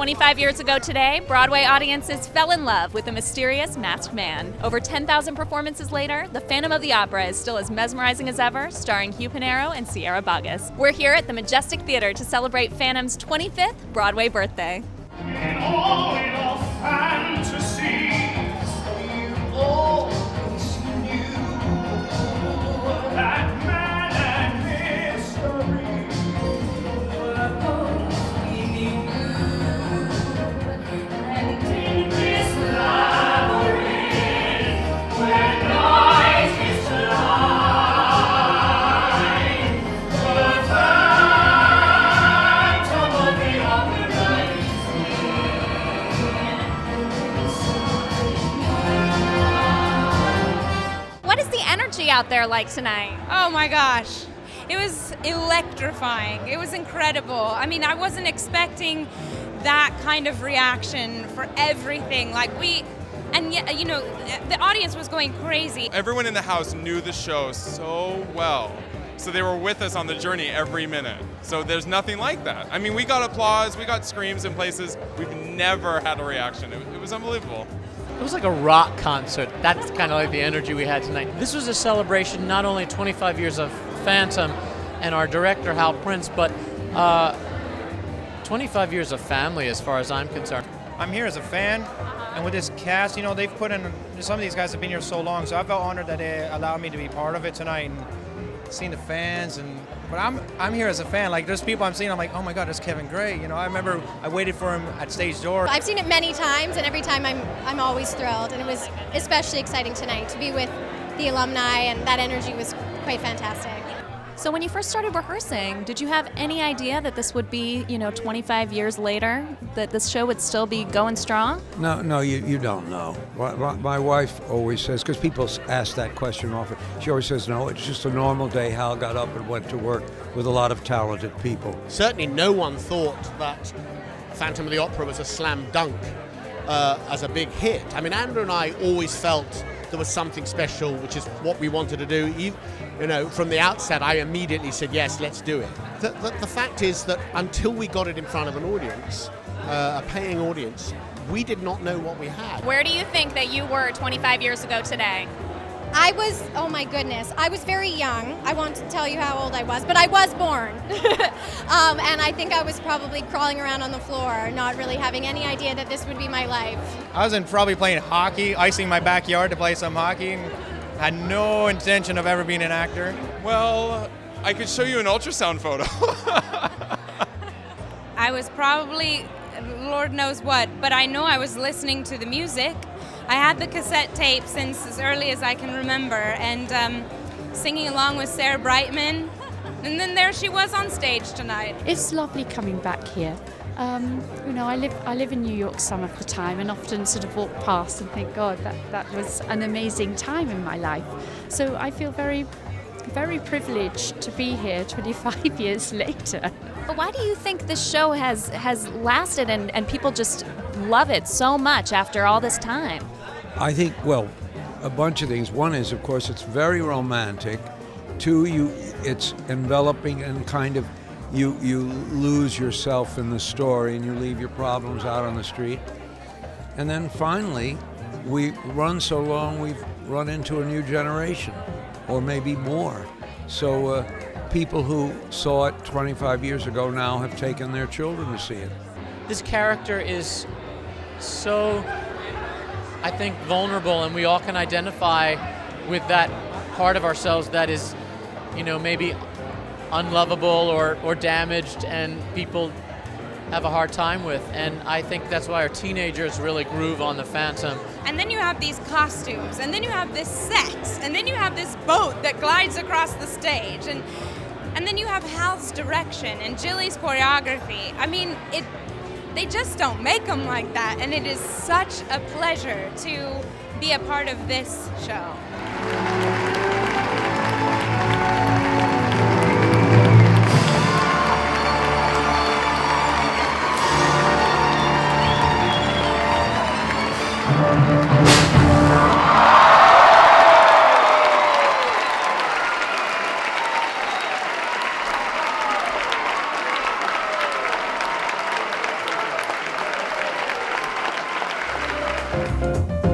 25 years ago today, Broadway audiences fell in love with the mysterious masked man. Over 10,000 performances later, The Phantom of the Opera is still as mesmerizing as ever, starring Hugh Panaro and Boggess. We're here at the Majestic Theater to celebrate Phantom's 25th Broadway birthday. In all your fantasies, you always knew that man and mystery were both beneath you. And in this labyrinth, where noise is blind, the phantom of the opera is What is the energy out there like tonight? Oh my gosh. It was electrifying. It was incredible. I mean, I wasn't expecting that kind of reaction for everything. And yet, you know, the audience was going crazy. Everyone in the house knew the show so well. So they were with us on the journey every minute. So there's nothing like that. I mean, we got applause, we got screams in places. We've never had a reaction. It was unbelievable. It was like a rock concert. That's kind of like the energy we had tonight. This was a celebration not only 25 years of Phantom and our director, Hal Prince, but 25 years of family as far as I'm concerned. I'm here as a fan, and with this cast, you know, they've put in, some of these guys have been here so long, so I felt honored that they allowed me to be part of it tonight and seeing the fans. But I'm here as a fan. Like, there's people I'm seeing, I'm like, oh my God, there's Kevin Gray. You know, I remember I waited for him at stage door. I've seen it many times, and every time I'm always thrilled, and it was especially exciting tonight to be with the alumni, and that energy was quite fantastic. So when you first started rehearsing, did you have any idea that this would be, 25 years later, that this show would still be going strong? No, you don't know. My wife always says, because people ask that question often, she always says, no, it's just a normal day. Hal got up and went to work with a lot of talented people. Certainly no one thought that Phantom of the Opera was a slam dunk as a big hit. I mean, Andrew and I always felt there was something special, which is what we wanted to do. From the outset, I immediately said, yes, let's do it. The fact is that until we got it in front of an audience, a paying audience, we did not know what we had. Where do you think that you were 25 years ago today? Oh my goodness, I was very young. I won't tell you how old I was, but I was born. And I think I was probably crawling around on the floor, not really having any idea that this would be my life. I was probably playing hockey, icing my backyard to play some hockey, and had no intention of ever being an actor. Well, I could show you an ultrasound photo. I was probably, Lord knows what, but I know I was listening to the music. I had the cassette tape since as early as I can remember, and singing along with Sarah Brightman. And then there she was on stage tonight. It's lovely coming back here. I live in New York some of the time, and often sort of walk past and think, God, that was an amazing time in my life. So I feel very, very privileged to be here 25 years later. But why do you think this show has lasted and people just love it so much after all this time? I think, well, a bunch of things. One is, of course, it's very romantic. Two, it's enveloping and kind of you lose yourself in the story and you leave your problems out on the street. And then finally, we run so long, we've run into a new generation, or maybe more. So people who saw it 25 years ago now have taken their children to see it. This character is so, I think, vulnerable, and we all can identify with that part of ourselves that is, maybe unlovable or damaged, and people have a hard time with. And I think that's why our teenagers really groove on the Phantom. And then you have these costumes, and then you have this set, and then you have this boat that glides across the stage, and then you have Hal's direction and Jilly's choreography. I mean, they just don't make them like that, and it is such a pleasure to be a part of this show. Thank you.